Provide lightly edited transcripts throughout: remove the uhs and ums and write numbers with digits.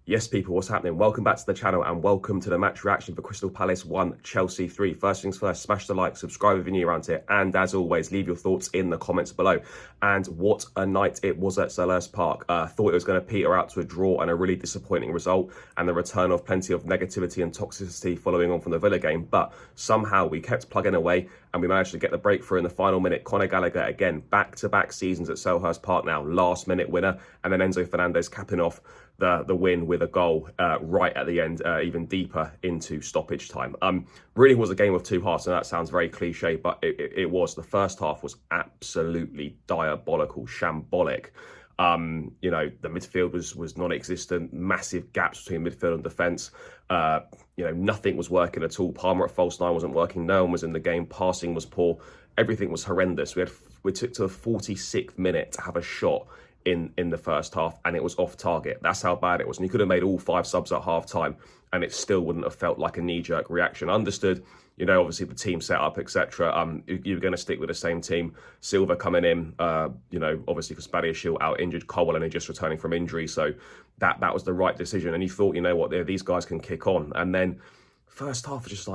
Yes, people, what's happening? Welcome back to the channel and welcome to the match reaction for Crystal Palace 1, Chelsea 3. First things first, smash the like, subscribe if you're new around here, and as always, leave your thoughts in the comments below. And what a night it was at Selhurst Park. Thought it was going to peter out to a draw and a really disappointing result, and the return of plenty of negativity and toxicity following on from the Villa game. But somehow we kept plugging away and we managed to get the breakthrough in the final minute. Conor Gallagher, again, back-to-back seasons at Selhurst Park now, last-minute winner, and then Enzo Fernandez capping off the win with a goal right at the end, even deeper into stoppage time. Really was a game of two halves, and that sounds very cliche, but it was. The first half was absolutely diabolical, shambolic. You know, the midfield was non-existent, massive gaps between midfield and defence. You know, nothing was working at all. Palmer at false nine wasn't working. No one was in the game. Passing was poor. Everything was horrendous. We took to the 46th minute to have a shot in the first half, and it was off target. That's how bad it was. And you could have made all 5 subs at half time and it still wouldn't have felt like a knee-jerk reaction. Understood, you know, obviously the team set up, etc. You're going to stick with the same team. Silva coming in, you know, obviously because Badiashile out injured, Cole and just returning from injury. So that was the right decision. And you thought, you know what, these guys can kick on. And then first half, just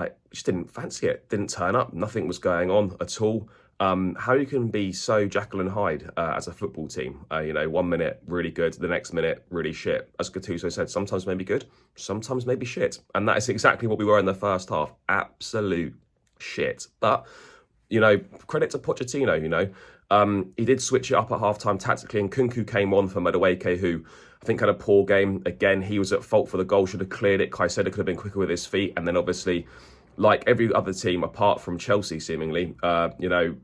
didn't fancy it. Didn't turn up. Nothing was going on at all. How you can be so Jekyll and Hyde as a football team. You know, 1 minute really good, the next minute really shit. As Gattuso said, sometimes maybe good, sometimes maybe shit. And that is exactly what we were in the first half. Absolute shit. But, you know, credit to Pochettino, you know. He did switch it up at halftime tactically, and Kunku came on for Madueke, who I think had a poor game. Again, he was at fault for the goal, should have cleared it. Caicedo could have been quicker with his feet. And then obviously, like every other team apart from Chelsea seemingly, you know,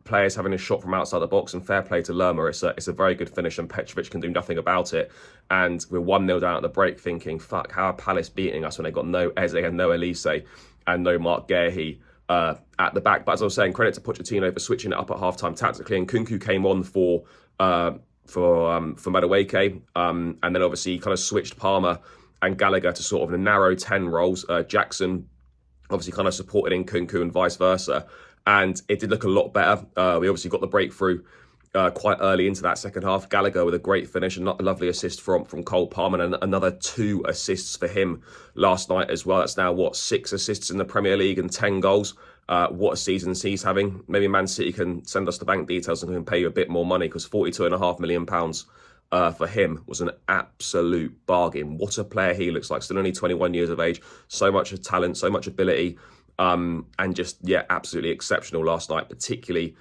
players having a shot from outside the box, and fair play to Lerma. It's a very good finish and Petrovic can do nothing about it. And we're 1-0 down at the break thinking, fuck, how are Palace beating us when they got no Eze and no Elise and no Mark Guehi at the back. But as I was saying, credit to Pochettino for switching it up at halftime tactically, and Kunku came on for Madueke, and then obviously he kind of switched Palmer and Gallagher to sort of the narrow 10 roles. Jackson obviously kind of supported in Kunku and vice versa. And it did look a lot better. We obviously got the breakthrough quite early into that second half. Gallagher with a great finish and a lovely assist from Cole Palmer, and another 2 assists for him last night as well. That's now, what, 6 assists in the Premier League and 10 goals. What a season he's having. Maybe Man City can send us the bank details and can pay you a bit more money, because £42.5 million for him was an absolute bargain. What a player he looks like. Still only 21 years of age. So much talent, so much ability. And just, yeah, absolutely exceptional last night, particularly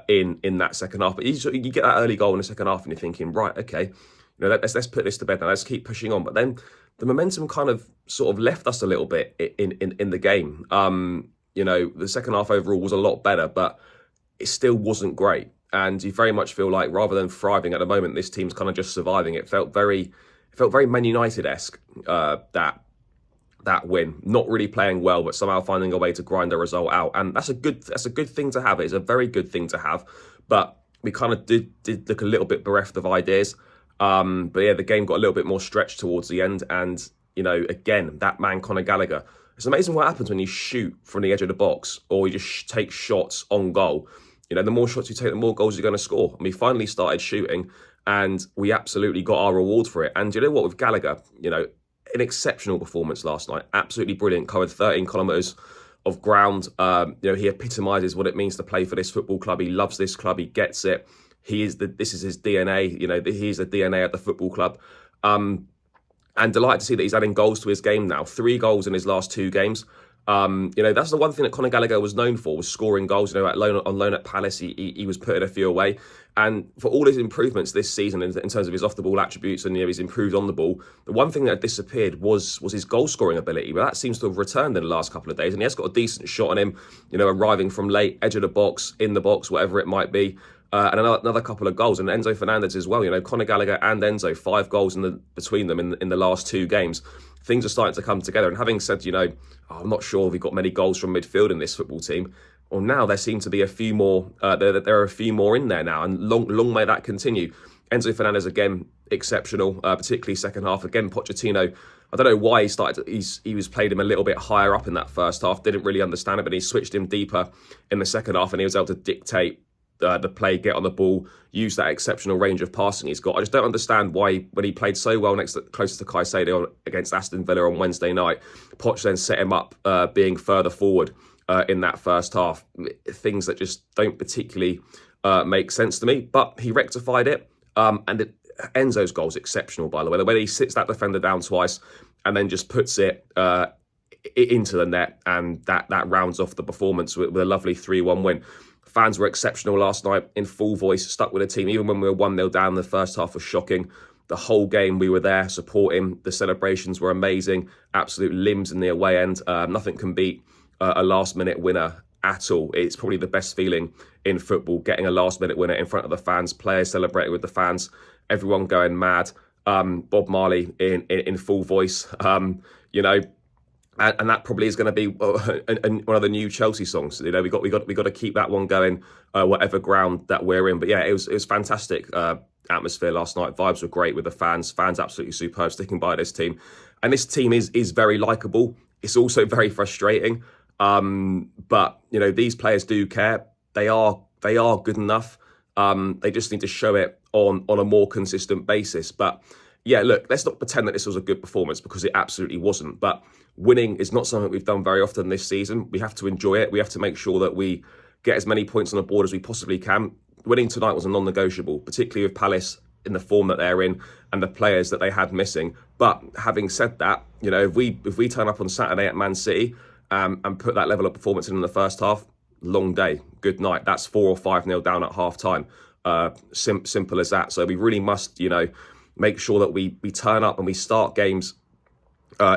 in that second half. But you get that early goal in the second half and you're thinking, right, okay, you know, let's put this to bed now. Let's keep pushing on. But then the momentum kind of sort of left us a little bit in the game. You know, the second half overall was a lot better, but it still wasn't great. And you very much feel like, rather than thriving at the moment, this team's kind of just surviving. It felt very Man United-esque, that win. Not really playing well, but somehow finding a way to grind a result out. And that's a good thing to have. It's a very good thing to have. But we kind of did look a little bit bereft of ideas. But yeah, the game got a little bit more stretched towards the end. And, you know, again, that man, Conor Gallagher, it's amazing what happens when you shoot from the edge of the box or you just take shots on goal. You know, the more shots you take, the more goals you're going to score. And we finally started shooting and we absolutely got our reward for it. And you know what, with Gallagher, you know, an exceptional performance last night. Absolutely brilliant. Covered 13 kilometres of ground. You know, he epitomises what it means to play for this football club. He loves this club. He gets it. This is his DNA. You know, he's the DNA at the football club. And delighted to see that he's adding goals to his game now. 3 goals in his last 2 games. You know, that's the one thing that Conor Gallagher was known for, was scoring goals. You know, on loan at Palace, he was putting a few away. And for all his improvements this season in terms of his off-the-ball attributes, and, you know, he's improved on the ball, the one thing that disappeared was his goal-scoring ability. But that seems to have returned in the last couple of days. And he has got a decent shot on him, you know, arriving from late, edge of the box, in the box, whatever it might be. And another couple of goals. And Enzo Fernandez as well. You know, Conor Gallagher and Enzo, 5 goals between them in the last 2 games. Things are starting to come together. And having said, you know, I'm not sure if we've got many goals from midfield in this football team, well, now there seem to be a few more. There are a few more in there now, and long may that continue. Enzo Fernandez again, exceptional, particularly second half. Again, Pochettino, I don't know why he was played him a little bit higher up in that first half. Didn't really understand it, but he switched him deeper in the second half, and he was able to dictate the play, get on the ball, use that exceptional range of passing he's got. I just don't understand why, when he played so well close to Caicedo against Aston Villa on Wednesday night, Poch then set him up being further forward in that first half. Things that just don't particularly make sense to me. But he rectified it. Enzo's goal is exceptional, by the way. The way he sits that defender down twice and then just puts it into the net, and that rounds off the performance with a lovely 3-1 win. Fans were exceptional last night, in full voice, stuck with the team. Even when we were 1-0 down, the first half was shocking. The whole game we were there supporting. The celebrations were amazing. Absolute limbs in the away end. Nothing can beat a last-minute winner at all. It's probably the best feeling in football, getting a last-minute winner in front of the fans, players celebrating with the fans, everyone going mad. Bob Marley in full voice, And that probably is going to be one of the new Chelsea songs. We got to keep that one going, whatever ground that we're in. But yeah, it was fantastic atmosphere last night. Vibes were great with the fans. Fans absolutely superb, sticking by this team. And this team is very likable. It's also very frustrating. But these players do care. They are good enough. They just need to show it on a more consistent basis. But yeah, look, let's not pretend that this was a good performance, because it absolutely wasn't. But winning is not something we've done very often this season. We have to enjoy it. We have to make sure that we get as many points on the board as we possibly can. Winning tonight was a non-negotiable, particularly with Palace in the form that they're in and the players that they had missing. But having said that, if we turn up on Saturday at Man City and put that level of performance in the first half, long day, good night. That's 4 or 5-0 down at half time. Simple as that. So we really must, make sure that we turn up and we start games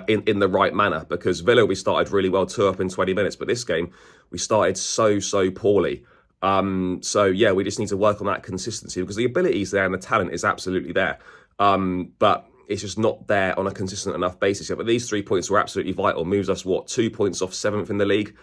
in the right manner, because Villa, we started really well, 2 up in 20 minutes, but this game we started so poorly. So yeah, we just need to work on that consistency, because the ability is there and the talent is absolutely there, but it's just not there on a consistent enough basis yet. But these 3 points were absolutely vital. Moves us 2 points off 7th in the league,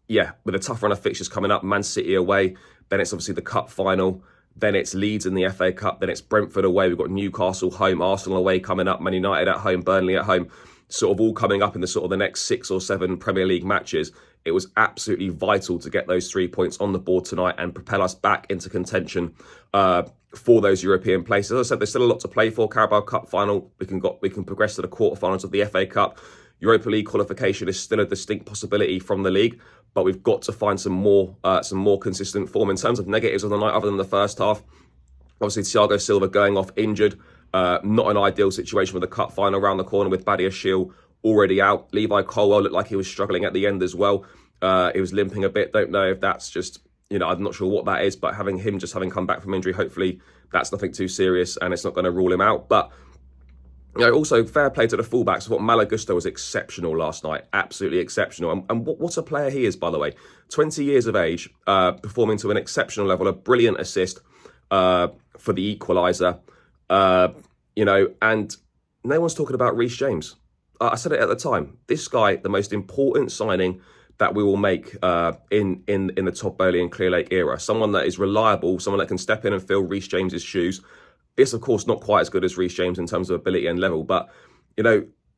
yeah, with a tough run of fixtures coming up, Man City away, then it's obviously the cup final. Then it's Leeds in the FA Cup. Then it's Brentford away. We've got Newcastle home, Arsenal away coming up, Man United at home, Burnley at home. Sort of all coming up in the next 6 or 7 Premier League matches. It was absolutely vital to get those 3 points on the board tonight and propel us back into contention for those European places. As I said, there's still a lot to play for. Carabao Cup final. We can progress to the quarterfinals of the FA Cup. Europa League qualification is still a distinct possibility from the league, but we've got to find some more consistent form. In terms of negatives of the night, other than the first half, obviously Thiago Silva going off injured, not an ideal situation with the cup final around the corner with Badia Shield already out. Levi Colwell looked like he was struggling at the end as well. He was limping a bit. Don't know if that's just, I'm not sure what that is, but having come back from injury, hopefully that's nothing too serious and it's not going to rule him out. But also fair play to the fullbacks. I thought Malo Gusto was exceptional last night, absolutely exceptional. And what a player he is, by the way. 20 years of age, performing to an exceptional level, a brilliant assist for the equaliser. And no one's talking about Reece James. I said it at the time. This guy, the most important signing that we will make in the Todd Boehly and Clear Lake era. Someone that is reliable, someone that can step in and fill Reece James's shoes. It's, of course, not quite as good as Reece James in terms of ability and level, but,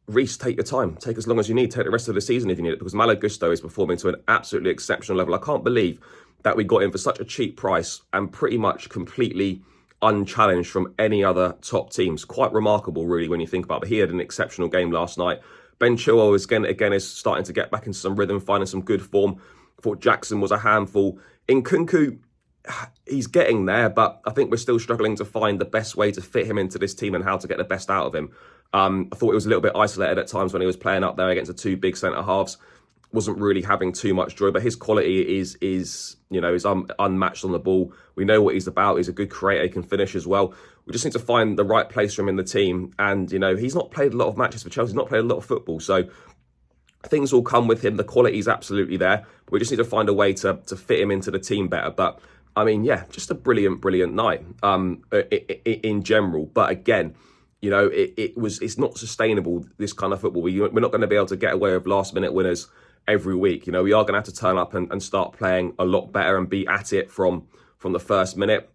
Reece, take your time. Take as long as you need. Take the rest of the season if you need it, because Malo Gusto is performing to an absolutely exceptional level. I can't believe that we got him for such a cheap price and pretty much completely unchallenged from any other top teams. Quite remarkable, really, when you think about it. But he had an exceptional game last night. Ben Chilwell is starting to get back into some rhythm, finding some good form. I thought Jackson was a handful. Nkunku, he's getting there, but I think we're still struggling to find the best way to fit him into this team and how to get the best out of him. I thought it was a little bit isolated at times when he was playing up there against the 2 big centre halves. Wasn't really having too much joy, but his quality is unmatched on the ball. We know what he's about. He's a good creator. He can finish as well. We just need to find the right place for him in the team. And, he's not played a lot of matches for Chelsea. He's not played a lot of football. So things will come with him. The quality is absolutely there. But we just need to find a way to fit him into the team better. But just a brilliant night in general. But again, it's not sustainable, this kind of football. We're not going to be able to get away with last-minute winners every week. We are going to have to turn up and start playing a lot better and be at it from the first minute,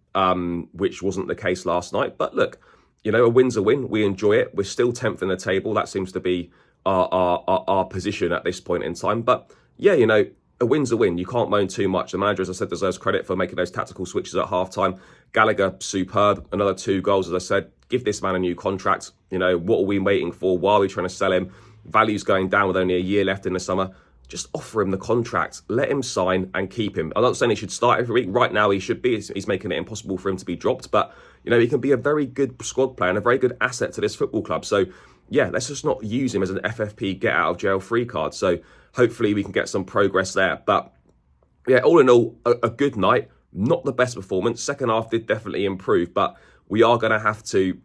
which wasn't the case last night. But look, a win's a win. We enjoy it. We're still 10th in the table. That seems to be our position at this point in time. But yeah, a win's a win. You can't moan too much. The manager, as I said, deserves credit for making those tactical switches at halftime. Gallagher, superb. Another 2 goals, as I said. Give this man a new contract. You know, what are we waiting for? Why are we trying to sell him? Value's going down with only a year left in the summer. Just offer him the contract. Let him sign and keep him. I'm not saying he should start every week. Right now, he should be. He's making it impossible for him to be dropped. But, you know, he can be a very good squad player and a very good asset to this football club. So, yeah, let's just not use him as an FFP get-out-of-jail-free card. So, hopefully, we can get some progress there. But, yeah, all in all, a good night. Not the best performance. Second half did definitely improve. But we are going to have to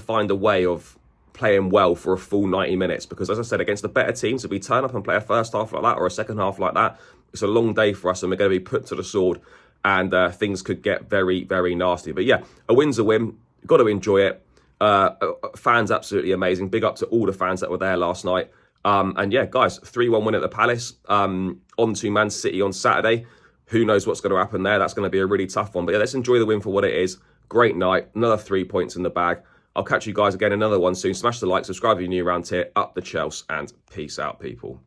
find a way of playing well for a full 90 minutes, because as I said, against the better teams, if we turn up and play a first half like that or a second half like that, it's a long day for us and we're going to be put to the sword, and things could get very, very nasty. But yeah, a win's a win. You've got to enjoy it. Fans absolutely amazing. Big up to all the fans that were there last night. And yeah, guys, 3-1 win at the Palace. On to Man City on Saturday. Who knows what's going to happen there? That's going to be a really tough one. But yeah, let's enjoy the win for what it is. Great night. Another 3 points in the bag. I'll catch you guys again another one soon. Smash the like, subscribe if you're new around here. Up the Chelsea, and peace out, people.